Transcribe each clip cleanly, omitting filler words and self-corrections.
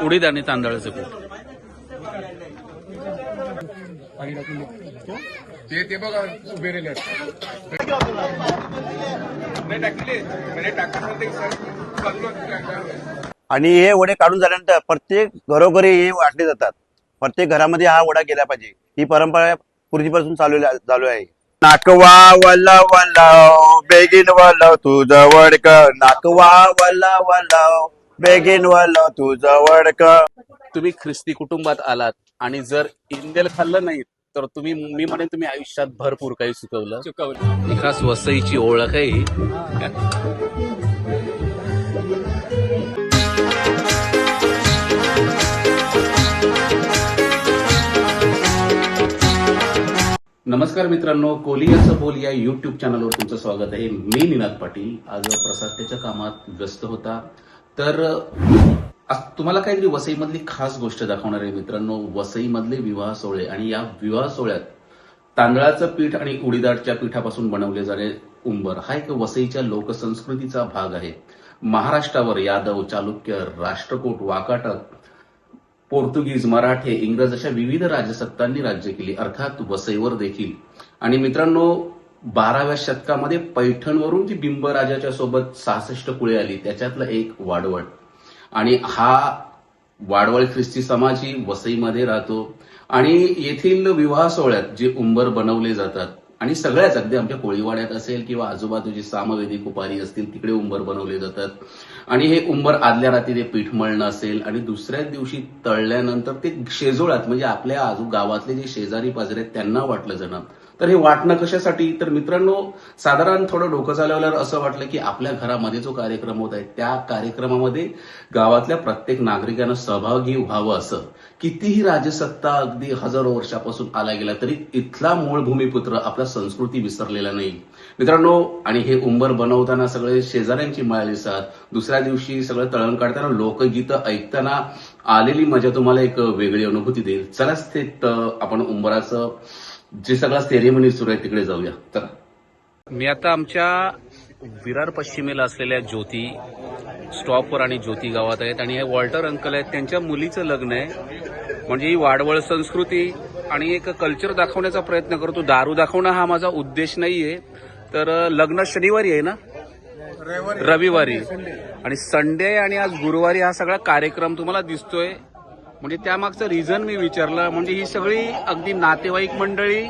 उडीद आणि तांदळाचं पीठ. ते बघा उभे राहिले आणि हे वडे काढून झाल्यानंतर प्रत्येक घरोघरी हे वाटले जातात. प्रत्येक घरामध्ये हा वडा गेला पाहिजे. ही परंपरा पूर्वीपासून चालू आहे. नाकवा वल्ला वल्ला बेगीन वल्ला तुझं वडक, नाकवा वल्ला वल्ला बेगीन वल्ला तुझं वडक. तुम्ही ख्रिस्ती कुटुंबात आलात आणि जर इंदेल खाल्लं नाही तर मी म्हणेन तुम्ही आयुष्यात भरपूर काही चुकवलं. ही खास वसईची ओळख आहे ही. नमस्कार मित्रांनो, कोलियाचं बोल या युट्यूब चॅनलवर तुमचं स्वागत आहे. मी निनाद पाटील. आज प्रसादच्या कामात व्यस्त होता, तर आज तुम्हाला काहीतरी वसईमधली खास गोष्ट दाखवणार आहे मित्रांनो. वसईमधले विवाह सोहळे आणि या विवाह सोहळ्यात तांदळाचं पीठ आणि उडीदाच्या पिठापासून बनवले जाणारे उंबर हा एक वसईच्या लोकसंस्कृतीचा भाग आहे. महाराष्ट्रावर यादव, चालुक्य, राष्ट्रकूट, वाकाटक, पोर्तुगीज, मराठे, इंग्रज अशा विविध राजसत्तांनी राज्य केली, अर्थात वसईवर देखील. आणि मित्रांनो, 12व्या शतकामध्ये पैठणवरून जी बिंबराजाच्या सोबत 66 कुळे आली त्याच्यातलं एक वाडवळ. आणि हा वाडवळ ख्रिस्ती समाज ही वसईमध्ये राहतो आणि येथील विवाह सोहळ्यात जे उंबर बनवले जातात आणि सगळ्याच अगदी आमच्या कोळीवाड्यात असेल किंवा आजूबाजूची सामवेदी कुपारी असतील तिकडे उंबर बनवले जातात. आणि हे उंबर आदल्या रात्री ते पीठ मळणं असेल आणि दुसऱ्या दिवशी तळल्यानंतर ते शेजोळात म्हणजे आपल्या गावातले जे शेजारी पाजारी आहेत त्यांना वाटलं जाणं. तर हे वाटणं कशासाठी, तर मित्रांनो साधारण थोडं डोकं चालवल्यावर असं वाटलं की आपल्या घरामध्ये जो कार्यक्रम होत आहे त्या कार्यक्रमामध्ये गावातल्या प्रत्येक नागरिकांना सहभागी व्हावं. असं कितीही राजसत्ता अगदी हजारो वर्षापासून आला गेला तरी इथला मूळ भूमिपुत्र आपला संस्कृती विसरलेला नाही मित्रांनो. आणि हे उंबर बनवताना सगळे शेजाऱ्यांची मळाली साथ, दुसऱ्या दिवशी सगळं तळण काढताना लोकगीतं ऐकताना आलेली मजा तुम्हाला एक वेगळी अनुभूती देईल. चलाच ते आपण उंबराचं जे सगळं सेरेमनी सुरू आहे तिकडे जाऊया. चला. मी आता आमच्या विरार पश्चिमेला असलेल्या ज्योती स्टॉपवर आणि ज्योती गावात आहेत आणि हे वॉल्टर अंकल आहेत. त्यांच्या मुलीचं लग्न आहे. म्हणजे ही वाडवळ संस्कृती आणि एक कल्चर दाखवण्याचा प्रयत्न करतो. दारू दाखवणं हा माझा उद्देश नाहीये. तर लग्न शनिवारी आहे ना, रविवारी आणि संडे आणि आज गुरुवारी हा सगळा कार्यक्रम तुम्हाला दिसतोय. म्हणजे त्यामागचं रिझन मी विचारलं. म्हणजे ही सगळी अगदी नातेवाईक मंडळी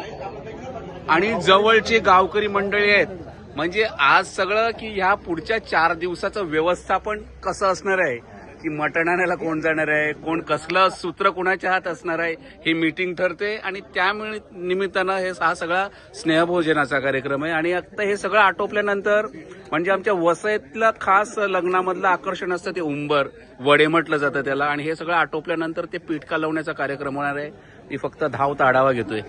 आणि जवळची गावकरी मंडळी आहेत. म्हणजे आज सगळं की ह्या पुढच्या 4 दिवसाचं व्यवस्थापन कसं असणार आहे, की मटण आणायला कोण जाणार आहे, कोण कसलं सूत्र कोणाच्या हात असणार आहे, ही मीटिंग ठरते. आणि त्या निमित्तानं हा सगळा स्नेहभोजनाचा कार्यक्रम आहे. आणि आता हे सगळं आटोपल्यानंतर म्हणजे आमच्या वसईतलं खास लग्नामधलं आकर्षण असतं ते उंबर वडे म्हटलं जातं त्याला. आणि हे सगळं आटोपल्यानंतर ते पीठ कालवण्याचा कार्यक्रम होणार आहे. मी फक्त धावता आढावा घेतोय.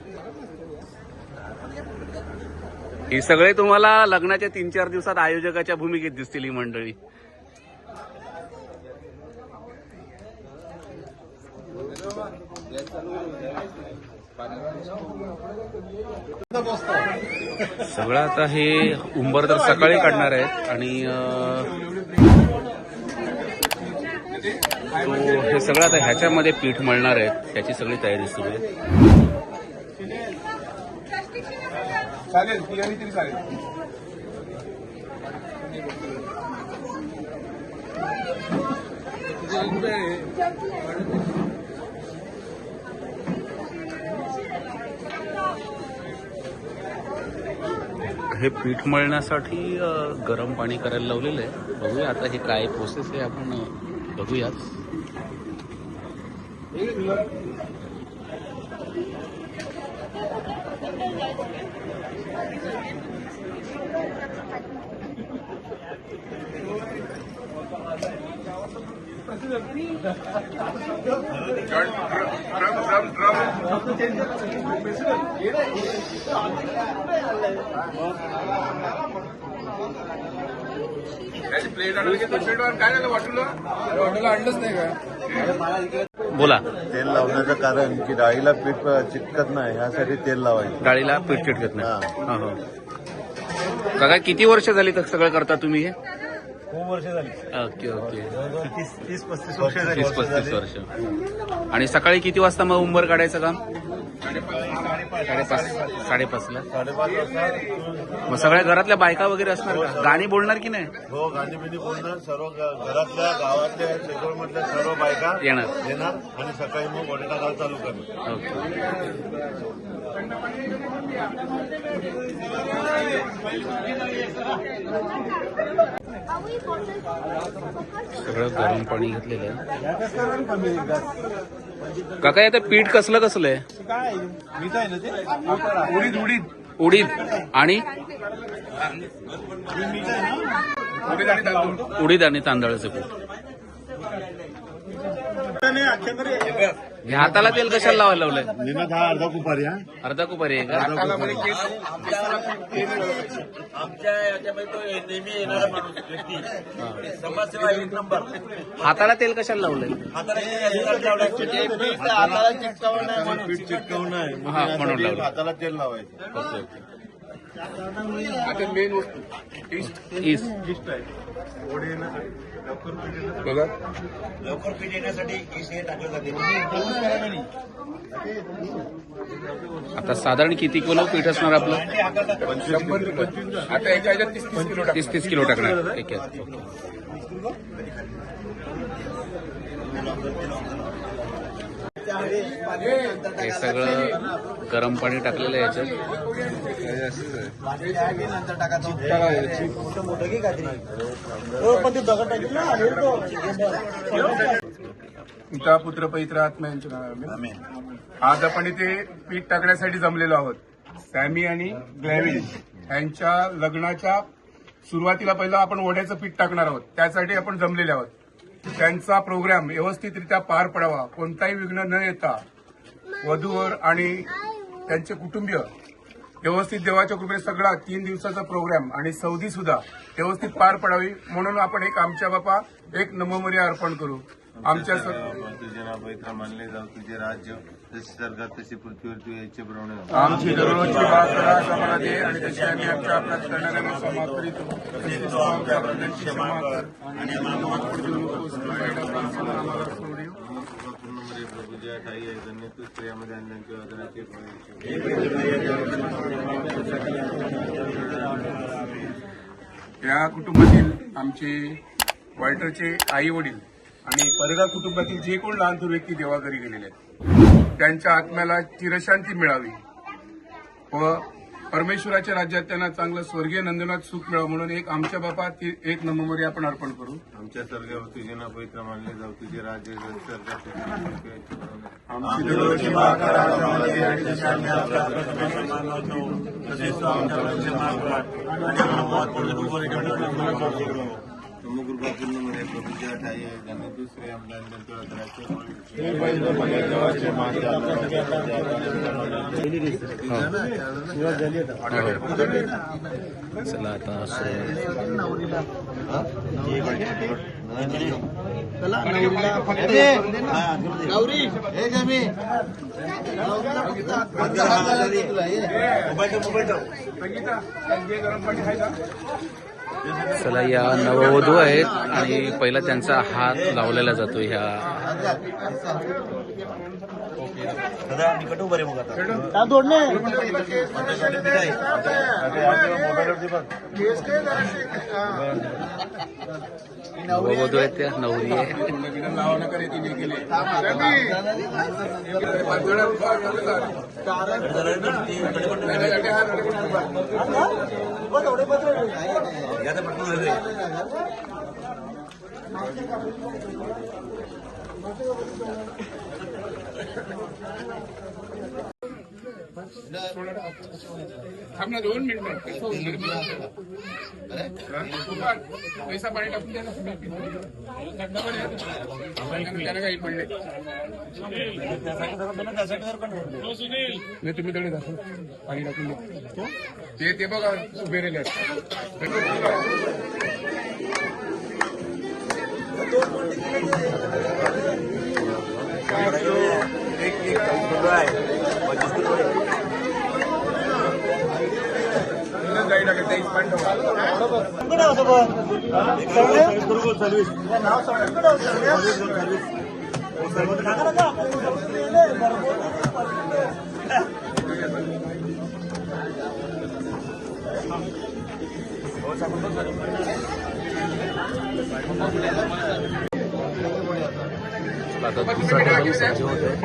ही सगळे तुम्हाला लग्नाच्या 3-4 दिवसात आयोजकाच्या भूमिकेत दिसतील ही मंडळी. सगळं आता हे उंबर तर सकाळी काढणार आहेत आणि हे सगळं आता ह्याच्यामध्ये पीठ मळणार आहेत. ह्याची सगळी तयारी सुरू आहे. चालेल बिर्याणी तरी चालेल. हे पीठ मळण्यासाठी गरम पाणी करायला लावलेलं आहे. बघूया आता हे काय प्रोसेस आहे, आपण बघूयात. बोला. तेल लावण्याचं कारण की डाळीला पीठ चिटकत नाही यासाठी तेल लावायचं. डाळीला पीठ चिटकत नाही. काका किती वर्ष झाली तर सगळं करता तुम्ही हे? खूप वर्ष झाली. Okay okay. 30-35 वर्ष झाली. 30-35 वर्ष. आणि सकाळी किती वाजता मग उंबर काढायचं काम? 5:30ला. 5:30 वाजता. मग सगळ्या घरातल्या बायका वगैरे असणार का? गाणी बोलणार की नाही? हो, गाणी बिणी बोलणार. सर्व घरातल्या गावातल्या शेकडोमधल्या सर्व बायका येणार आणि सकाळी मग वडे टाकायला चालू करणार. ओके. सगळं गरम पाणी घेतलेलं आहे. काका आता पीठ कसलं कसलं आहे? काय मीठ आहे ना ते उडीद उडीद उडीद आणि उडीद आणि तांदूळ. उडीद आणि तांदळाचं पीठ. हे हाताला तेल कशाला लावायला लावलंय? निनाद हा अर्धा कुपारी. हा अर्धा कुपारी आहे का? हाताला म्हणजे केस आमच्या याच्यामध्ये तो नेहमी येणारा माणूस व्यक्ती समाजसेवा 1 नंबर. हाताला तेल कशाला लावलंय? हाताला चिटकावून नाही म्हणून. पीठ चिटकावून नाही हा, म्हणून लावलं. हाताला तेल लावायचं. आता मेन वस्तू ईस्ट. बघा लवकर पीठ येण्यासाठी हे टाकलं जाते. आता साधारण किती किलो पीठ असणार आपलं? 100 ते 25. आता याच्या ह्याच्यात 30 किलो टाकू. 30 किलो टाकणार एक यात. हे सगळं गरम पाणी टाकलेलं आहे याच्यात. पिता पुत्र पवित्र आत्मा यांच्या नावाने. आज आपण इथे पीठ टाकण्यासाठी जमलेलो आहोत. सॅमी आणि ग्लॅविन यांच्या लग्नाच्या सुरुवातीला पहिलं आपण वड्याचं पीठ टाकणार आहोत. त्यासाठी आपण जमलेले आहोत. त्यांचा प्रोग्राम व्यवस्थितरित्या पार पडावा, कोणताही विघ्न न येता वधूवर आणि त्यांचे कुटुंबीय व्यवस्थित देवाच्या कृपेने सगळा 3 दिवसाचा प्रोग्राम आणि सौदी सुद्धा व्यवस्थित पार पडावी म्हणून आपण एक आमच्या बापा एक नमोमर्या अर्पण करू. आमच्या तुझे नाव पवित्र मानले जाऊ, तुझे राज्य जसे स्वर्गात तसे पृथ्वीवर तू याचे प्रमाणे आमची दररोजची भाकरी आम्हाला दे आणि तशी आम्ही आमच्या अपराध करणाऱ्यांना क्षमा करीतो. तसेच तू आमच्या अपराधांची क्षमा कर आणि आम्हाला माफ करू नकोस, वाईटापासून आम्हाला सोडू. पूर्ण प्रभुजी ठाई आहे धन्य तू स्त्रियामध्ये अन्यांचे वदनाचे या कुटुंबातील आमचे वाल्टरचे आई वडील आणि परगा कुटुंबातील जे कोण लहान थोर व्यक्ती देवाघरी गेलेले आहेत त्यांच्या आत्म्याला चिरशांती मिळावी व परमेश्वराच्या राज्यात त्यांना चांगलं स्वर्गीय नंदनात सुख मिळावं म्हणून एक आमच्या बापा एक नमोमरी आपण अर्पण करू. आमच्या स्वर्गावर तुझे नाव पवित्र मानले जाऊ, तुझे राज्य जसे स्वर्गात तसे पृथ्वीवर याचे प्रमाणे आमची दररोजची भाकर आम्हाला दे आणि तशी आम्ही आपल्या अपराधांची क्षमा करतो. तसेच तू आमच्यावर क्षमा कर आणि आम्हाला माफ करू. कृपा पूर्ण मध्ये प्रभुजी ठाई आहे धन्य तू स्त्रियामध्ये अन्यांचे वदनाचे चला आता चला या नववधू आहेत आणि पहिला त्यांचा हात लावलेला जातो ह्या नववधू आहेत त्या नवरी आहे. थांब ना 2 मिनिटं. पैसा पाणी टाकून द्या ना. त्याला काही पडले नाही तुम्ही तेवढे दाखव पाणी टाकून द्या. ते बघा उभे राहिले गाडी टाकायचं 1 पॉईंट आता दुसरा टेबल सज्ज होत आहे.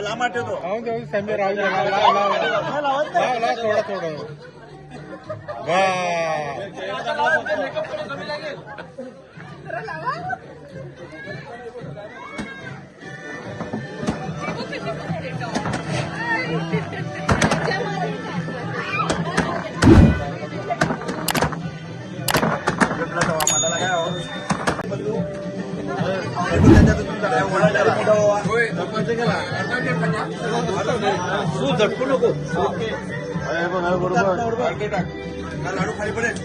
लांब ठेवतो झटकू नको लाडू खाली पडेल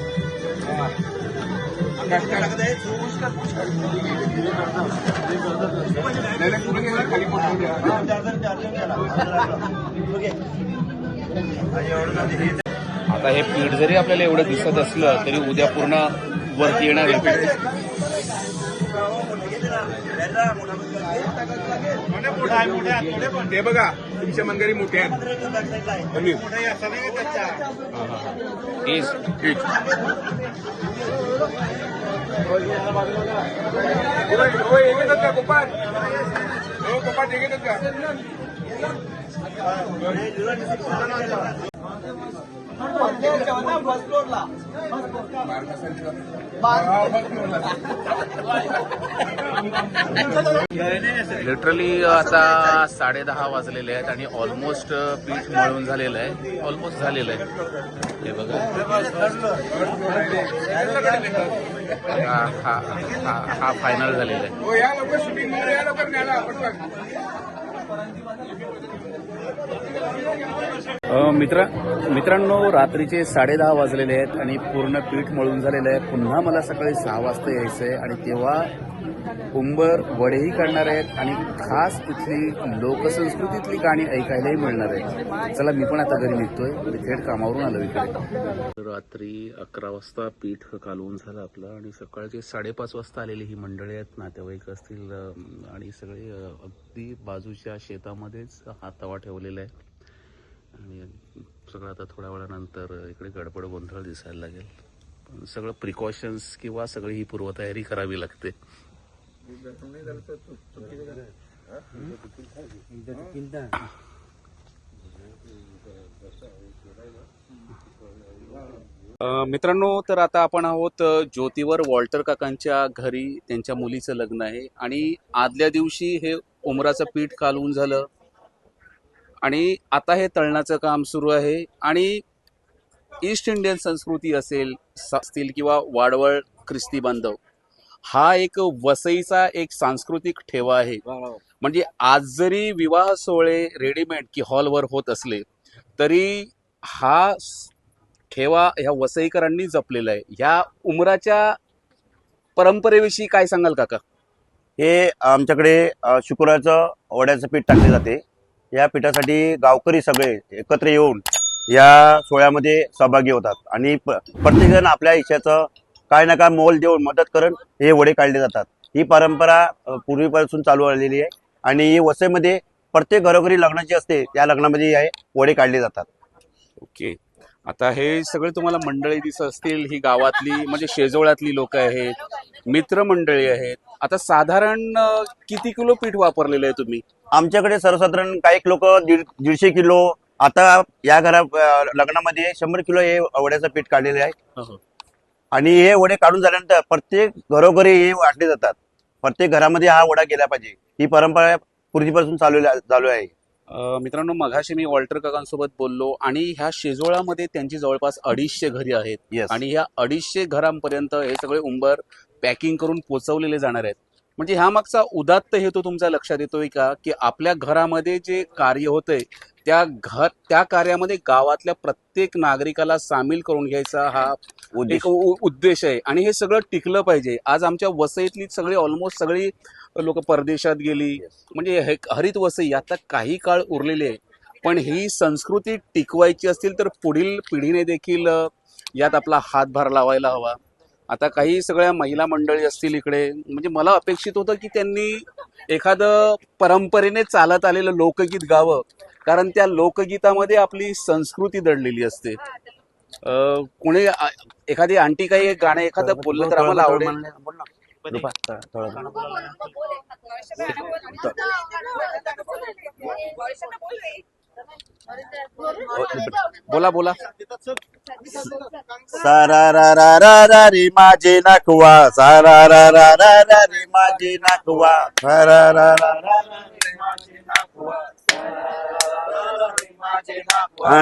आता हे पीठ जरी आपल्याला एवढं दिसत असलं तरी उद्या पूर्ण वरती येणार आहे पीठ. ते बघा तुमच्या मनगरी मोठे आहेत. गोपाळ हो गोपाळ ते घेतात का लिटरली आता 10:30 वाजलेले आहेत आणि ऑलमोस्ट पीठ मळून झालेलं आहे. ऑलमोस्ट झालेलं आहे. हे बघा हा फायनल झालेला आहे. हो या लवकर शूटिंग मध्ये या लवकर न्यायला पटकन. मित्रांनो रात्रीचे 10:30 वाजलेले आहेत आणि पूर्ण पीठ मळून झालेलं आहे. पुन्हा मला सकाळी 6 वाजता यायचं आहे आणि तेव्हा उंबर वडेही काढणार आहेत आणि खास इथली लोकसंस्कृतीतली गाणी ऐकायलाही मिळणार आहे. चला मी पण आता घरी निघतोय. मी थेट कामावरून आलो इकडे. रात्री 11 वाजता पीठ कालवून झालं आपलं आणि सकाळचे 5:30 वाजता आलेली ही मंडळी आहेत, नातेवाईक असतील आणि सगळे अगदी बाजूच्या शेतामध्येच हा तवा ठेवलेला आहे आणि सगळं आता थोड्या वेळानंतर इकडे गडबड गोंधळ दिसायला लागेल. पण सगळं प्रिकॉशन्स किंवा सगळी ही पूर्वतयारी करावी लागते. मित्रांनो तर आता आपण आहोत ज्योतीवर वॉल्टर काकांच्या घरी. त्यांच्या मुलीचं लग्न आहे आणि आदल्या दिवशी हे उमराचं पीठ कालवून झालं आणि आता हे तळणाचं काम सुरू आहे. आणि ईस्ट इंडियन संस्कृती असतील किंवा वाडवळ ख्रिस्ती बांधव हा एक वसईचा एक सांस्कृतिक ठेवा आहे. म्हणजे आज जरी विवाह सोहळे रेडीमेड की हॉलवर होत असले तरी हा ठेवा ह्या वसईकरांनी जपलेला आहे. ह्या उमराच्या परंपरेविषयी काय सांगाल काका? हे आमच्याकडे शुक्रवारचं वड्याचं पीठ टाकले जाते. या पीठासाठी गावकरी सगळे एकत्र येऊन या सोहळ्यामध्ये सहभागी होतात आणि प्रत्येकजण आपल्या इच्छाचं काय ना काय मोल देऊन मदत करून हे वडे काढले जातात. ही परंपरा पूर्वीपासून चालू आलेली आहे आणि वसईमध्ये प्रत्येक घरोघरी लग्नाची असते त्या लग्नामध्ये हे वडे काढले जातात. ओके. आता हे सगळे तुम्हाला मंडळी दिसत असतील. ही गावातली म्हणजे शेजोळ्यातली लोक आहेत, मित्रमंडळी आहेत. आता साधारण किती किलो पीठ वापरलेलं आहे तुम्ही? आमच्याकडे सर्वसाधारण काही लोक 150 किलो, आता या लग्नामध्ये 100 किलो हे वड्याचं पीठ काढलेले आहे. आणि हे वडे काढून झाल्यानंतर प्रत्येक घरोघरी हे वाटले जातात. प्रत्येक घरामध्ये हा वडा गेला पाहिजे ही परंपरा पूर्वीपासून चालू आहे. मित्रांनो मघाशी मी वॉल्टर काकांसोबत बोललो आणि ह्या शेजोळामध्ये त्यांची जवळपास 250 घरी आहेत. Yes. आणि ह्या 250 घरांपर्यंत हे सगळे उंबर पॅकिंग करून पोचवलेले जाणार आहेत. म्हणजे ह्या मागचा उदात्त हेतू तुमच्या लक्षात येतोय का की आपल्या घरामध्ये जे कार्य होतंय त्या कार्यामध्ये गावातल्या प्रत्येक नागरिकाला सामील करून घ्यायचा हा उद्देश. एक उद्देश आहे आणि हे सगळं टिकलं पाहिजे. आज आमच्या वसईतली सगळी ऑलमोस्ट सगळी लोक परदेशात गेली, म्हणजे हरित वसई आता काही काळ उरलेली आहे. पण ही संस्कृती टिकवायची असतील तर पुढील पिढीने देखील यात आपला हातभार लावायला हवा. आता काही सगळ्या महिला मंडळी असतील इकडे, म्हणजे मला अपेक्षित होतं की त्यांनी एखादं परंपरेने चालत आलेलं लोकगीत गावं, कारण त्या लोकगीतामध्ये आपली संस्कृती दडलेली असते. कोणी एखादी आंटी काही गाणं एखादं बोललं तर आम्हाला आवडेल. बोला बोला. सारा रा रा रा रा रे माझे नाकवा, सारा रा रा रा रा रे माझे नाकवा, सारा रा रा रा रे माझे नाकवा,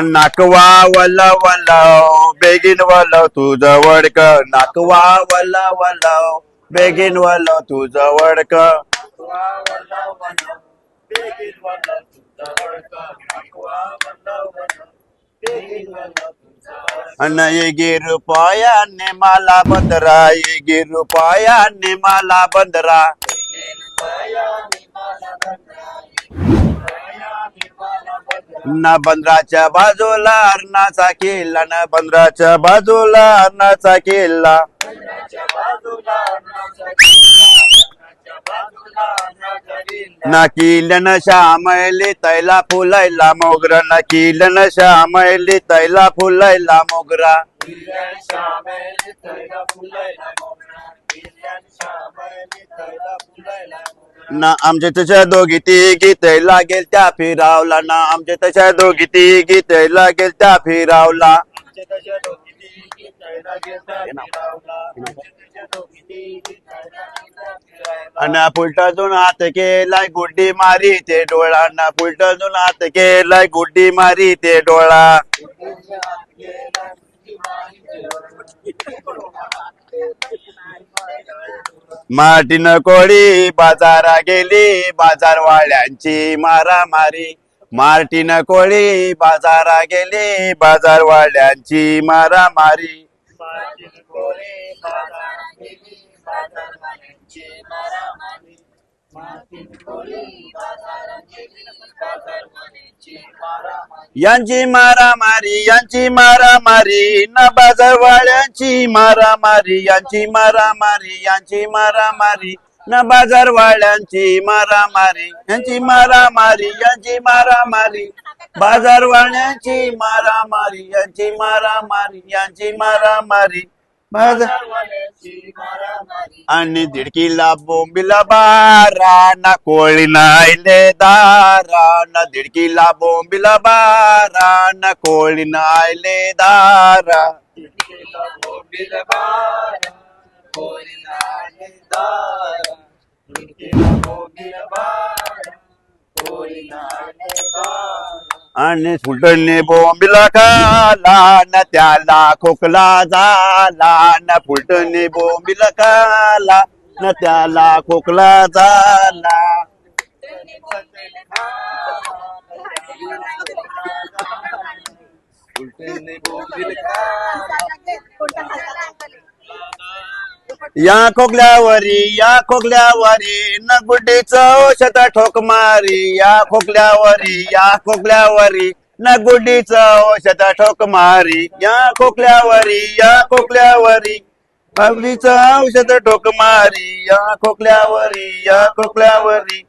नाकवा वल्ला वल्ला बेगीन वल्ला तुझं वडक, नाकवा वल्ला वल्ला बेगीन वल्ला तुझं वडक, अन ये रुपयाने मला बंदरा, ये रुपयाने मला बंदरा, ना बंदराच्या बाजूला अर्णाचा किल्ला, ना बंदराच्या बाजूला अर्णाचा किल्ला, ना किलन श्यामली तैला फुलायला मोगरा, ना किलन श्यामली तैला फुलायला मोगरा, ना आमच्या तशा दोघी तिघी तैला गेल त्या फिरावला, ना आमच्या तशा दोघी तिघी तैला गेल त्या फिरावला, अन पुलटातून हात केलाय गुड्डी मारी ते डोळा, ना पुलटातून हात केलाय गुड्डी मारी ते डोळा, मार्टिन कोळी बाजारा गेली बाजारवाल्यांची मारामारी, मार्टिन कोळी बाजारा गेली बाजारवाल्यांची मारामारी, यांची मारामारी, यांची मारामारी, न बाजारवाल्यांची मारामारी, यांची मारामारी, यांची मारामारी, न बाजारवाल्यांची मारामारी, यांची मारामारी, यांची मारामारी, बाजारवाल्यांची मारामारी, यांची मारामारी, यांची मारामारी, आणि दिडकीला बोंबीला बारा, ना कोळी नायले दारा, ना दिडकीला बोंबीला बारा, ना कोळी नायले दारा, आणि फुलटणी बोंबीला खाला, न त्याला खोकला झाला, न फुलटणी बोंबीला खाला, न त्याला खोकला झाला, या खोकल्यावरी, या खोकल्यावरी, न गुड्डीचं औषध ठोक मारी, या खोकल्यावरी, या खोकल्यावरी, न गुड्डीचं औषध ठोक मारी, या खोकल्यावरी, या खोकल्यावरी, गुड्डीचं औषध ठोक मारी, या खोकल्यावरी, या खोकल्यावरी,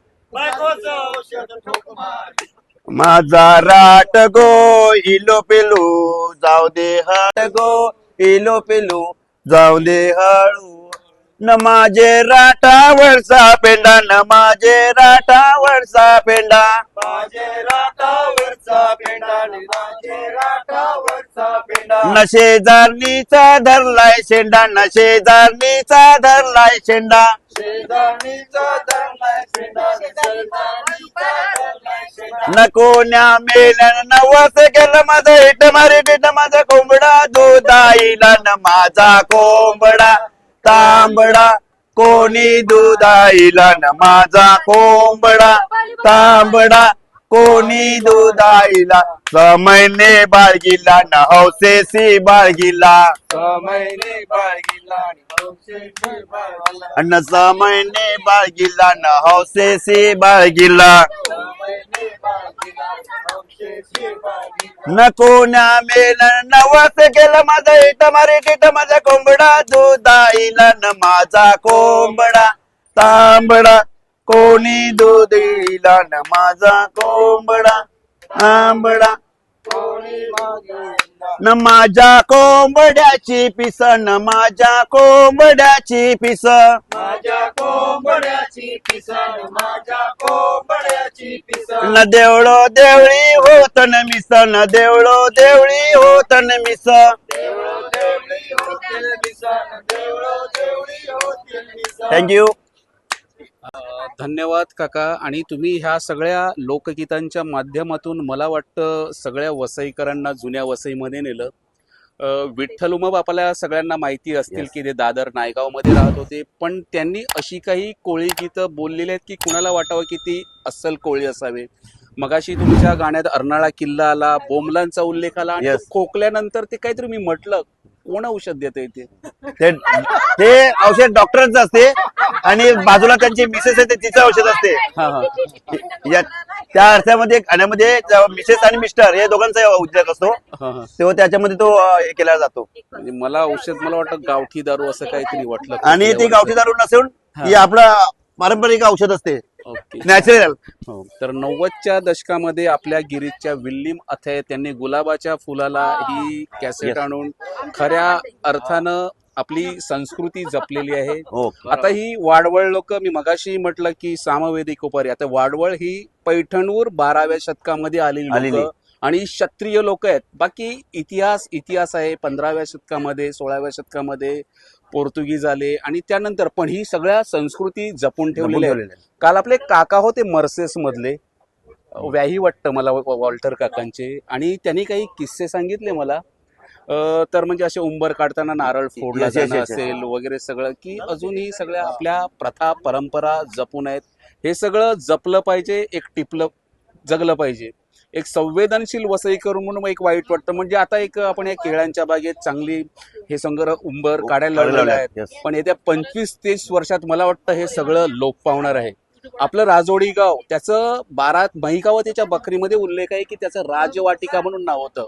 माझा राट गो इलो पिलू, जाऊ दे हाट गो इलो पिलू, जाऊ दे हळू, न माझे राटावरचा पेंडा, न माझे राटावरचा पेंडा, माझे राटावरचा पेंडा, माझे राटावरचा पेंडा, न शेजारणीचा धरलाय शेंडा, न शेजारणीचा धरलाय शेंडा, शेजारणीचा धरलाय शेंडा, न कोण्या मेल्यान नवस गेलं माझं हिट मारी बिट, माझा कोंबडा दुधाईला, न माझा कोंबडा तांबडा कोणी दुधाईला, न माझा कोंबडा तांबडा कोणी दुधाईला समयने बाळगिला न हौसेसी बाळगिला अन्न समयने बाळगिला न हौसेसी बाळगिला न कोण्या मेलन नवस केलं माझा इट मारीट माझा कोंबडा दुधाईला न माझा कोंबडा तांबडा कोणी दूध दिला न माझा कोंबडा आंबडा न माझ्या कोंबड्याची पिस न माझ्या कोंबड्याची पिस न देवळो देवळी होत न मिस न देवळो देवळी होत न मिस थँक्यू. धन्यवाद काका. आणि तुम्ही ह्या सगळ्या लोकगीतांच्या माध्यमातून मला वाटतं सगळ्या वसईकरांना जुन्या वसईमध्ये नेलं. विठ्ठल उमप आपल्या सगळ्यांना माहिती असतील की ते दादर नायगावमध्ये राहत होते, पण त्यांनी अशी काही कोळी गीतं बोललेली आहेत की कुणाला वाटावं की ती अस्सल कोळी असावे. मगाशी तुमच्या गाण्यात अर्नाळा किल्ला आला, बोमलांचा उल्लेख आला आणि Yes. तो खोकल्यानंतर ते काहीतरी मी म्हटलं, कोण औषध देत इथे? ते औषध डॉक्टरच असते आणि बाजूला त्यांची मिसेस आहे तिचं औषध असते. हा हा त्या अर्थामध्ये गाण्यामध्ये मिसेस आणि मिस्टर हे दोघांचा उद्योग असतो, हा हा. तेव्हा त्याच्यामध्ये तो हे केला जातो. म्हणजे मला औषध मला वाटतं गावठी दारू असं काहीतरी वाटलं. आणि ती गावठी दारू नसून ही आपलं पारंपरिक औषध असते, ओके. नॅचरल. हो. तर 90च्या दशकामध्ये आपल्या गिरीजच्या विल्लीम अथय त्यांनी गुलाबाच्या फुलाला ही कॅसेट आणून खऱ्या अर्थानं आपली संस्कृती जपलेली आहे. हो. आता ही वाडवळ लोक, मी मगाशी म्हटलं की सामवेदिक उपारी, आता वाडवळ ही पैठणवर 12व्या शतकामध्ये आलेली लोक आणि क्षत्रिय लोक आहेत. बाकी इतिहास आहे 15व्या शतकामध्ये 16व्या शतकामध्ये पोर्तुगीज आले आणि त्यानंतर, पण ही सगळ्या संस्कृती जपून ठेवलेल्या आहेत. काल आपले काका होते मर्सेस मधले, व्याही वाटतं मला वॉल्टर काकांचे, आणि त्यांनी काही किस्से सांगितले मला. तर म्हणजे असे उंबर काढताना नारळ फोडला जाणं असेल वगैरे सगळं, की अजूनही सगळ्या आपल्या प्रथा परंपरा जपून आहेत. हे सगळं जपलं पाहिजे, एक टिपलं जगलं पाहिजे. एक संवेदनशील वसईकर म्हणून एक वाईट वाटतं. म्हणजे आता एक आपण या केळ्यांच्या बागेत चांगली हे संग्रह उंबर काढायला लावलेले आहेत, पण येत्या 25-30 वर्षात मला वाटतं हे सगळं लोप पावणार आहे. आपलं राजोडी गाव, त्याचं 12 महिकावतीच्या बकरीमध्ये उल्लेख आहे की त्याचं राजवाटिका म्हणून नाव होतं.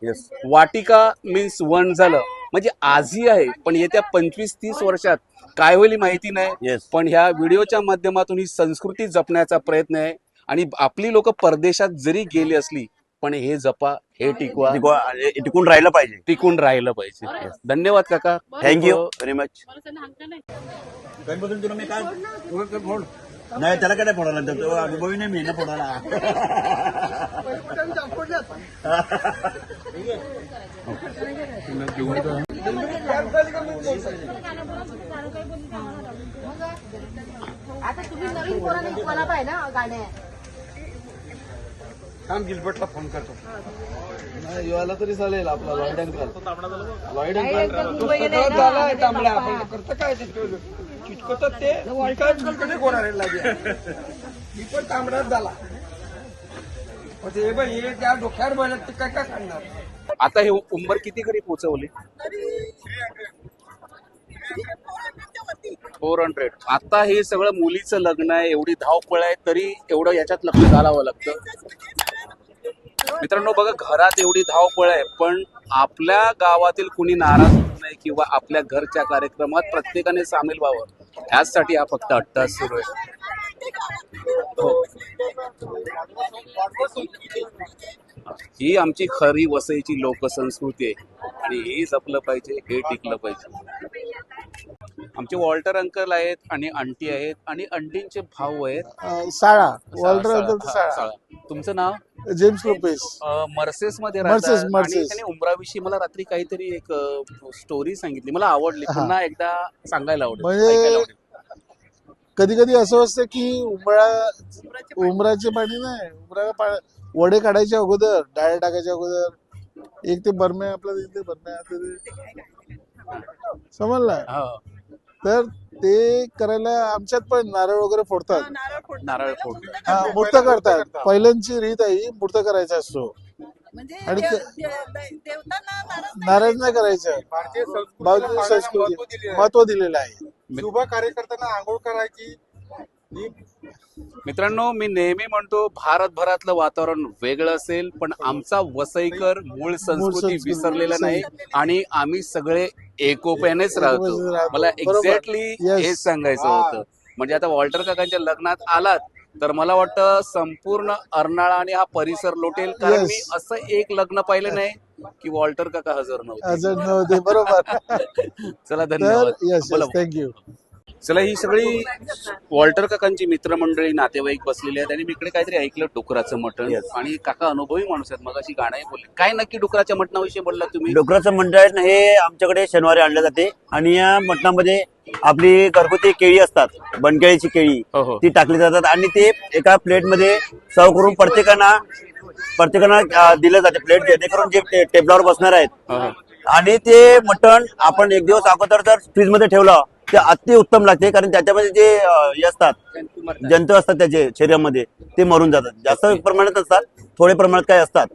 वाटिका मीन्स वन झालं, म्हणजे आजही आहे, पण येत्या 25-30 वर्षात काय होईल माहिती नाही. पण ह्या व्हिडिओच्या माध्यमातून ही संस्कृती जपण्याचा प्रयत्न आहे. आणि आपली लोक परदेशात जरी गेली असली, पण हे जपा, हे टिकवा, टिकून राहिलं पाहिजे, टिकून राहिलं पाहिजे. धन्यवाद काका. Thank you very much. नाही त्याला काय नाही फोडायला, तो अनुभवी नाही मी ना फोडायला. आता तुम्ही नवीन कोणाला शिकवायला पाहिजे ना गाणे. थांब, गिलबर्टला फोन करतो. याला तरी चालेल आपला वाईड अँकल तांबड्या आपण करतो काय चिटकवतात ते कडे कोणाला लागेल. मी पण तांबडाच झाला म्हणजे हे बघ, हे त्या डोक्यावर बोलत ते काय काय करणार. आता हे उंबर किती घरी पोहोचवली? 400. आता हे सगळं मुलीचं लग्न आहे, एवढी धावपळ आहे, तरी एवढं याच्यात लक्ष घालावं लागतं. मित्रांनो बघा, घरात एवढी धावपळ आहे, पण आपल्या गावातील कुणी नाराज होऊ नये किंवा आपल्या घरच्या कार्यक्रमात प्रत्येकाने सामील व्हावं, ह्यासाठी हा फक्त अट्टास सुरू आहे. ही आमची खरी वसईची लोकसंस्कृती आहे आणि हे जपलं पाहिजे, हे टिकलं पाहिजे. आमचे वॉल्टर अंकल आहेत आणि आंटी आहेत, आणि आंटींचे भाऊ आहेत साळा वॉल्टर साळा. तुमचं नाव? James Lopez. मर्सेस मध्ये मर्सेस, राहतात. आणि मर्सेस. त्याने उंबराविषयी मला रात्री काहीतरी एक स्टोरी सांगितली, मला आवडली, पुन्हा एकदा सांगायला आवडेल, म्हणजे ऐकायला आवडेल. कधी कधी असं असतं की उमराचे पाणी नाही, वडे काढायच्या अगोदर, डाळ टाकायच्या अगोदर एक ते बरम्या, आपलं इथे बरम्या समजला, हा. तर ते करायला आमच्यात पण नारळ वगैरे फोडतात. नारळ फोड. हा, मूर्त करतात. पहिल्यांची रीत आहे ही, मूर्त करायचा असतो. आणि नाराज नाही करायचं. भारतीय भारतीय संस्कृती महत्व दिलेलं आहे. शुभ कार्यकर्त्यांना आंघोळ करायची ही मित्रांनो, मी नेहमी म्हणतो भारतभरातलं वातावरण वेगळं असेल, पण आमचा वसईकर मूळ संस्कृती विसरलेला नाही आणि आम्ही सगळे एकोप्यानेच राहतो. मला एक्झॅक्टली Yes. हेच सांगायचं होतं. म्हणजे आता वॉल्टर काकांच्या लग्नात आलात तर मला वाटतं संपूर्ण अर्नाळा आणि हा परिसर लोटेल, कारण Yes. मी असं एक लग्न पाहिलं नाही की वॉल्टर काका हजर नव्हते. अजून नव्हते. बरोबर. चला तर धन्यवाद. येस बोला. थँक्यू. चला, ही सगळी वॉल्टर काकांची मित्रमंडळी, नातेवाईक बसलेले आहेत आणि मी इकडे काहीतरी ऐकलं डुकराचं मटण. आणि काका अनुभवी माणूस आहेत, मग अशी गाणंही बोलले. काय नक्की डुकराच्या मटणाविषयी बोलला तुम्ही? डोकराचं मंडळ आहे ना, हे आमच्याकडे शनिवारी आणलं जाते आणि या मटणामध्ये आपली घरगुती केळी असतात, बनकेळीची केळी हो हो. ती टाकली जातात आणि ते एका प्लेटमध्ये सर्व करून प्रत्येकांना दिलं जाते प्लेट, जेणेकरून जे टेबलावर बसणार आहेत. हो, हो. आणि ते मटण आपण एक दिवस अगोदर जर फ्रीज मध्ये ठेवलं ते अति उत्तम लागते, कारण त्याच्यामध्ये जे हे असतात, जंतू असतात त्याचे शरीरामध्ये, ते मरून जातात. जास्त प्रमाणात असतात, थोडे प्रमाणात काय असतात.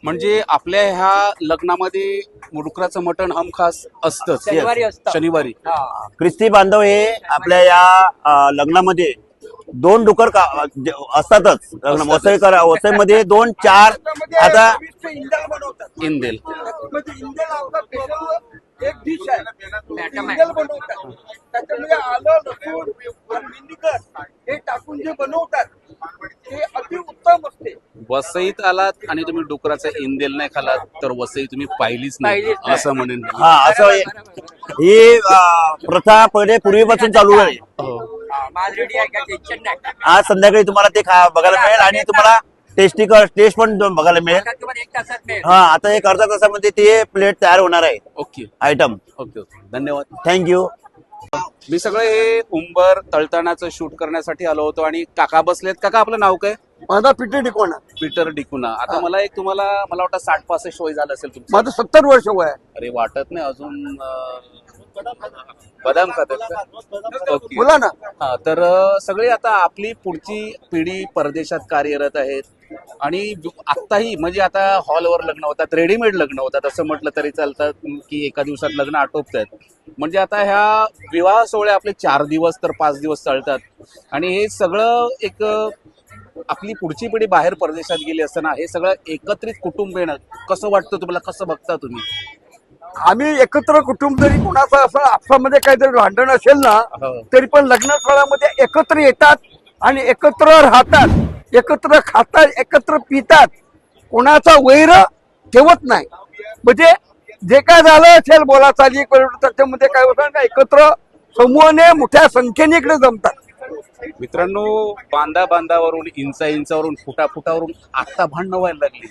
म्हणजे आपल्या ह्या लग्नामध्ये डुकराचं मटण हमखास असतंच शनिवारी. ख्रिस्ती बांधव हे आपल्या या लग्नामध्ये 2 डुकर असतातच. वसईमध्ये 2, 4 आता इंदेल. एक डिश आहे इंगल बनवतात, त्याच्यामध्ये आलं, लसूण आणि विनेगर हे टाकून जे बनवतात ते अति उत्तम असते. वसईत आलात आणि तुम्ही डुकराचं इंदेल नाही खालात तर वसई तुम्ही पाहिलीच नाही असं म्हणेन. हा, असं ही प्रथा पहिले पूर्वीपासून चालू आहे. हो. आज संध्याकाळी तुम्हाला ते बघायला मिळेल आणि तुम्हाला टेस्ट पण बघायला मिळेल. हा, आता एक अर्धा तासामध्ये ते प्लेट तयार होणार आहे. Okay item. ओके ओके, धन्यवाद. थँक्यू. मी सगळे हे उंबर तळतानाचं शूट करण्यासाठी आलो होतो आणि काका बसलेत. काका, आपलं नाव काय? माझा पिठी टिकवणार. पीटर डिकुना. आता मला वाटतं 60-65 वय झालं असेल तुमचं. माझं 70 वर्ष वय आहे. अरे, वाटत नाही अजून. बदाम खातात का? ओके. बोला ना. हा, तर सगळे आता आपली पुढची पिढी परदेशात कार्यरत आहेत आणि आत्ताही म्हणजे आता हॉलवर लग्न होतात, रेडीमेड लग्न होतात असं म्हटलं तरी चालतं की एका दिवसात लग्न आटोपत आहेत. म्हणजे आता ह्या विवाह सोहळे आपले 4 दिवस तर 5 दिवस चालतात आणि हे सगळं एक आपली पुढची पिढी बाहेर परदेशात गेली असताना हे सगळं एकत्रित कुटुंब येणं कसं वाटतं तुम्हाला? कसं बघता तुम्ही? आम्ही एकत्र कुटुंब, जरी कोणाचं असं आपसामध्ये काहीतरी भांडण असेल ना हो. तरी पण लग्न स्थळामध्ये एकत्र येतात आणि एकत्र राहतात, एकत्र खातात, एकत्र पितात, कोणाचा वैर ठेवत नाही. म्हणजे जे काय झालं असेल बोलाचाली त्याच्यामध्ये काय होतं का, एकत्र समूहाने मोठ्या संख्येने इकडे जमतात. मित्रांनो, बांधावरून इंचावरून फुटावरून आता भांडणं व्हायला लागली.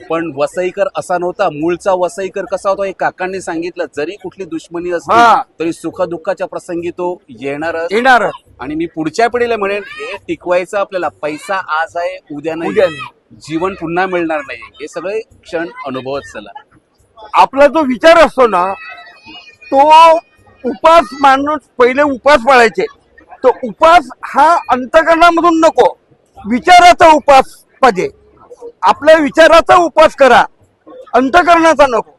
पण वसईकर असा नव्हता. मूळचा वसईकर कसा होता हे काकांनी सांगितलं. जरी कुठली दुश्मनी असली तरी सुखदुःखाच्या प्रसंगी तो येणार. आणि मी पुढच्या पिढीला म्हणेन, हे टिकवायचं आपल्याला. पैसा आज आहे, उद्या नाही. जीवन पुन्हा मिळणार नाही. हे सगळे क्षण अनुभवत चला. आपला जो विचार असतो ना, तो उपास, माणूस पहिले उपास पाळायचे. तो उपास हा अंतकरणामधून नको, विचाराचा उपास पाहिजे. आपल्या विचाराचा उपास करा, अंतकरणाचा नको,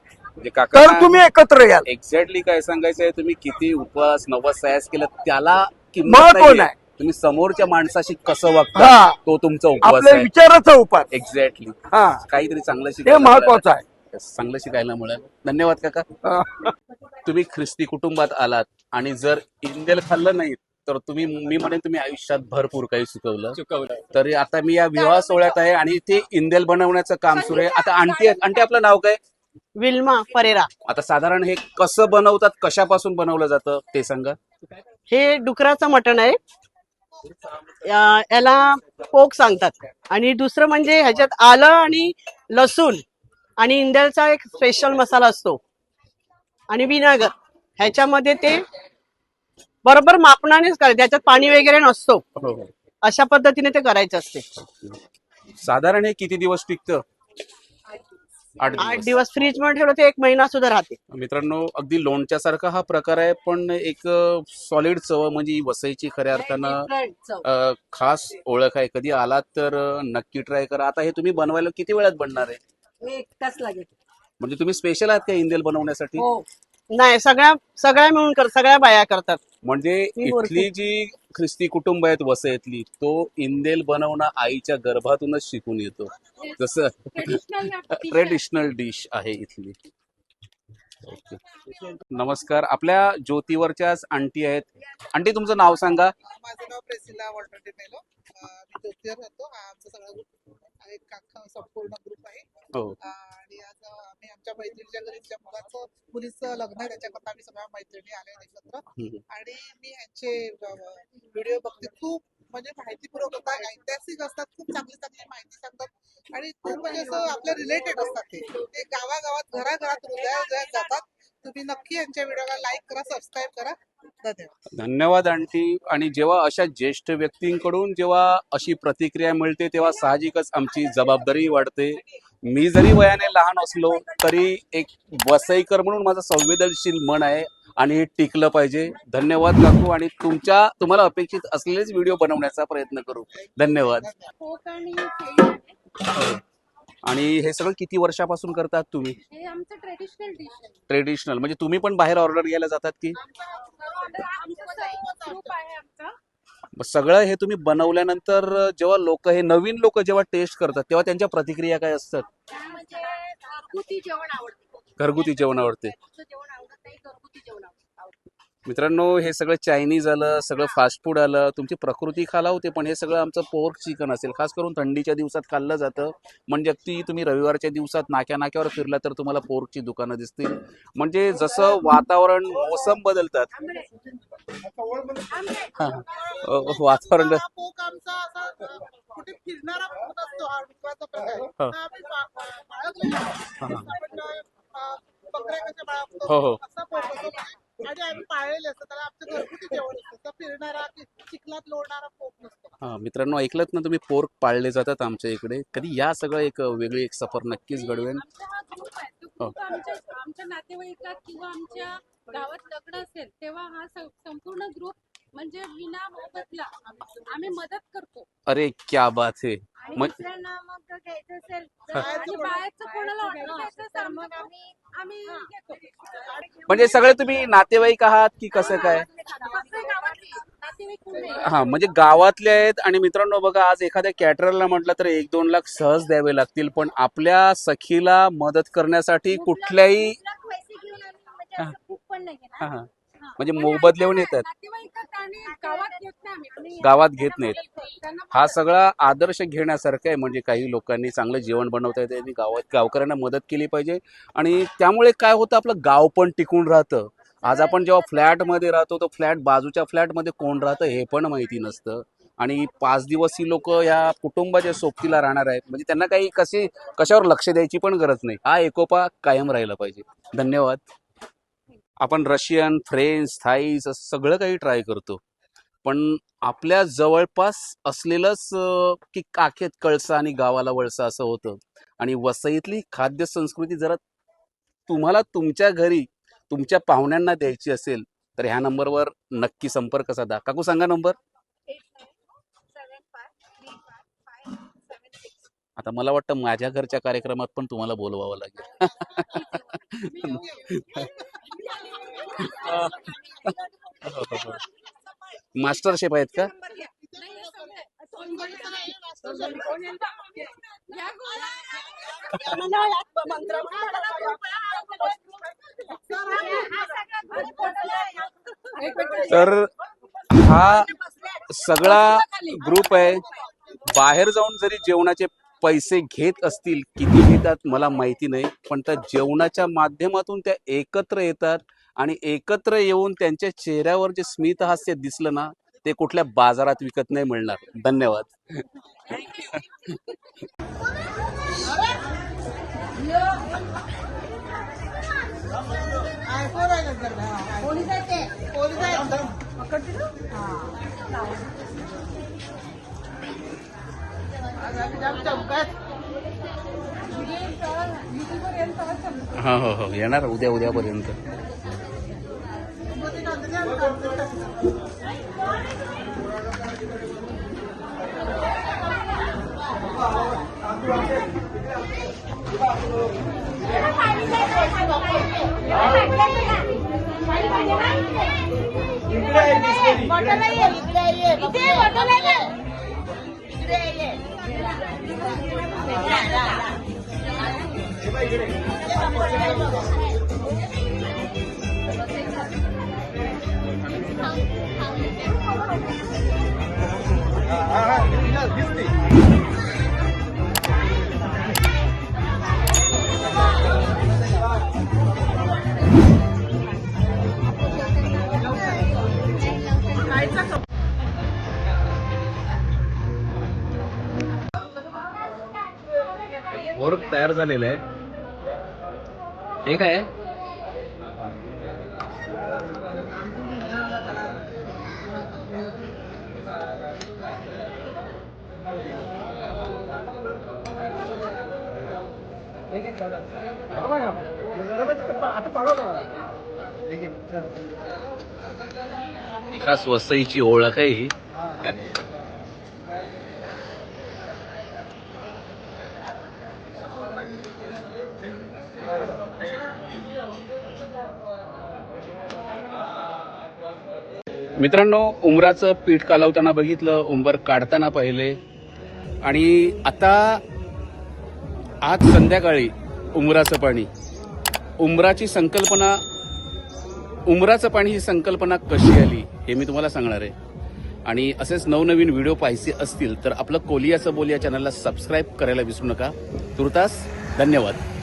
तर तुम्ही एकत्र याल. एक्झॅक्टली काय सांगायचंय, तुम्ही किती उपवास नवस सयास केलं त्याला महत्व नाही. तुम्ही समोरच्या माणसाशी कसं वागता हा, तो तुमचा उपवास आपल्या आहे. विचाराचा उपास. एक्झॅक्टली. हा, काहीतरी चांगलं हे शिकायला महत्वाचं आहे. चांगलं शिकायला मिळालं. धन्यवाद काका. हा. तुम्ही ख्रिस्ती कुटुंबात आलात आणि जर इंदेल खाल्लं नाही तर मी म्हणेन तुम्ही आयुष्यात भरपूर काही चुकवलं. तरी आता मी या विवाह सोहळ्यात आहे आणि ते इंदेल बनवण्याचं काम सुरू आहे. आता आंटी आपलं नाव काय? विल्मा परेरा. आता साधारण हे कसं बनवतात, कशापासून बनवलं जातं ते सांगा. हे डुकराचं मटण आहे. याला पोक सांगतात. आणि दुसरं म्हणजे ह्याच्यात आलं आणि लसूण आणि इंदेलचा एक स्पेशल मसाला असतो आणि विनेगर. ह्याच्यामध्ये ते बरोबर मापनानेच करायचं, त्याच्यात पाणी वगैरे नसतो. अशा पद्धतीने ते करायचं असते. साधारण हे किती दिवस टिकतं? 8 8 दिवस. दिवस फ्रीज मध्ये ठेवलं ते 1 महिना सुद्धा राहते. मित्रांनो, अगदी लोणच्यासारखा हा प्रकार आहे, पण एक सॉलिड चव म्हणजे ही वसईची खऱ्या अर्थानं Different चव. खास ओळख आहे. कधी आलात तर नक्की ट्राय करा. आता हे तुम्ही बनवायला किती वेळात बनणार आहे? हे एक तास लागेल. म्हणजे तुम्ही स्पेशल आहात का इंदेल बनवण्यासाठी? हो. नाही, सगळ्या मिळून सगळ्या बाया करतात. म्हणजे मी बोलते. इथली जी ख्रिस्ती कुटुंब आहेत वसईतली, तो इंदेल बनवणं आईच्या गर्भातूनच शिकून येतो. जसं ट्रेडिशनल डिश आहे इथली. ओके. नमस्कार. आपल्या ज्योतीवरच्याच आंटी आहेत. आंटी, तुमचं नाव सांगा. माझं नाव प्रेसिला वॉल्टर डिमेलो. मी ज्योतिवर राहतो. हा आमचा सगळा ग्रुप एक अख्खा संपूर्ण ग्रुप आहे. हो. आणि आज आम्ही आमच्या मैत्रिणीच्या घरी मुलीचं लग्न आहे, त्याच्याकरता आम्ही सगळ्या मैत्रिणी आल्या एकत्र. आणि मी ह्यांचे व्हिडिओ बघते. खूप म्हणजे माहिती पुरवतात, ऐतिहासिक असतात, खूप चांगली चांगली माहिती सांगतात आणि खूप म्हणजे असं आपल्या रिलेटेड असतात. ते गावागावात घराघरात हृदयात जातात. तुम्ही नक्की यांच्या व्हिडिओला लाईक करा, सबस्क्राईब करा. धन्यवाद. धन्यवाद आंटी. आणि जेव्हा अशा ज्येष्ठ व्यक्तींकडून जेव्हा अशी प्रतिक्रिया मिळते तेव्हा साहजिकच आमची जबाबदारी वाढते. मी जरी वयाने लहान असलो तरी एक वसईकर म्हणून माझं संवेदनशील मन आहे आणि हे टिकलं पाहिजे. धन्यवाद काकू. आणि तुम्हाला अपेक्षित असलेलेच व्हिडिओ बनवण्याचा प्रयत्न करू. धन्यवाद. कोकणी केळी आहे. आणि हे सगळं किती वर्षापासून करतात तुम्ही? हे आमचं ट्रेडिशनल डिश आहे. ट्रेडिशनल म्हणजे तुम्ही पण बाहेर ऑर्डर घ्यायला जातात की? ग्रुप आहे आमचा. मग सगळं हे तुम्ही बनवल्यानंतर जेव्हा हे नवीन लोक जेव्हा टेस्ट करतात तेव्हा त्यांच्या प्रतिक्रिया काय असतात? म्हणजे घरगुती जेवण आवडते. घरगुती जेवण आवडते. जेवण आवडत नाही, घरगुती जेवण आवडते. मित्रांनो, हे सगळं चायनीज आलं, सगळं फास्ट फूड आलं, तुमची प्रकृती खालावते. पण हे सगळं आमचं पोर्क चिकन असेल, खास करून थंडीच्या दिवसात खाल्लं जातं. म्हणजे अगदी तुम्ही रविवारच्या दिवसात नाक्यावर फिरला तर तुम्हाला पोर्कची दुकानं दिसतील. म्हणजे जसं वातावरण, मोसम बदलतात. वातावरण हा पोक आमचा असा कुठे फिरणारा पोक असतो. हा डुकराचा प्रकार. हा आम्ही बाळगलेला आहे. आपण बकऱ्या कशा बाळगतो हो, हो. असा पोक असतो. आणि आम्ही पाळलेले असतात. त्याला आमचं घरगुती जेवण असतं. फिरणारा चिखलात लोळणारा पोक नसतो. हा मित्रांनो, ऐकलत ना तुम्ही, पोर्क पाळले जातात आमच्या इकडे. कधी या सगळं एक वेगळी एक सफर नक्कीच घडवेन. आमचा हा ग्रुप आहे. तो ग्रुप आमच्या नातेवाईकात किंवा आमच्या गावात लग्न असेल तेव्हा हा संपूर्ण ग्रुप म्हणजे विना मोबदला आम्ही मदत करतो. अरे क्या बात है. आणि दुसऱ्यांना मग घ्यायचं असेल आणि बाहेरचं कोणाला ऑर्डर घ्यायचं असेल मग आम्ही घेतो. म्हणजे सगळे तुम्ही नातेवाईक आहात की कसं काय? नातेवाईक कोण नाही. हा, म्हणजे गावातले आहेत. आणि मित्रांनो बघा, आज एखाद्या कॅटररला म्हटलं तर 1-2 लाख सहज द्यावे लागतील, पण आपल्या सखीला मदत करण्यासाठी कुठल्याही पैसे घेऊन आम्ही म्हणजे असं खूप पण नाही हा, घेणार. हा. म्हणजे मोबदल्याहून येतात, नातेवाईकात आणि गावात घेत नाही आम्ही. गावात घेत नाहीत. त्यांना हा सगळा आदर्श घेण्यासारखा आहे. म्हणजे काही लोकांनी चांगलं जेवण बनवता येते, त्यांनी गावकऱ्यांना मदत केली पाहिजे. आणि त्यामुळे काय होतं, आपलं गाव पण टिकून राहतं. आज आपण जेव्हा फ्लॅटमध्ये राहतो तो बाजूच्या फ्लॅटमध्ये कोण राहतं हे पण माहिती नसतं. आणि 5 दिवस ही लोक या कुटुंबाच्या सोबतीला राहणार आहेत. म्हणजे त्यांना काही कशावर लक्ष द्यायची पण गरज नाही. हा एकोपा कायम राहिला पाहिजे. धन्यवाद. आपण रशियन, फ्रेंच, थाईस असं सगळं काही ट्राय करतो, पण आपल्या जवळपास असलेलंच की काखेत कळसा आणि गावाला वळसा असं होतं. आणि वसईतली खाद्य संस्कृती जरा तुम्हाला तुमच्या घरी तुमच्या पाहुण्यांना द्यायची असेल तर ह्या नंबरवर नक्की संपर्क साधा. काकू सांगा नंबर. आता मला वाटतं माझ्या घरच्या कार्यक्रमात पण तुम्हाला बोलवावं लागेल. मास्टर शेफ आहेत का? तर हा सगळा ग्रुप आहे. बाहेर जाऊन जरी जेवणाचे पैसे घेत असतील, किती घेतात मला माहिती नाही, पण त्या जेवणाच्या माध्यमातून त्या एकत्र येतात. आणि एकत्र येऊन त्यांच्या चेहऱ्यावर जे स्मित हास्य दिसलं ना, ते कुठल्या बाजारात विकत नाही मिळणार. धन्यवाद. चमकात हा हो हो येणार उद्यापर्यंत. वर्क तयार झालेलं आहे. हे काय खास वसईची ओळख आहे ही. मित्रांनो, उंबराचं पीठ कालवताना बघितलं, उंबर काढताना पाहिले, आणि आता आज संध्याकाळी उंबराचं पाणी, उंबराचं पाणी ही संकल्पना कशी आली हे मी तुम्हाला सांगणार आहे. आणि असेच नवनवीन व्हिडिओ पाहायचे असतील तर आपलं कोलियाचं बोल या चॅनलला सबस्क्राईब करायला विसरू नका. तुर्तास धन्यवाद.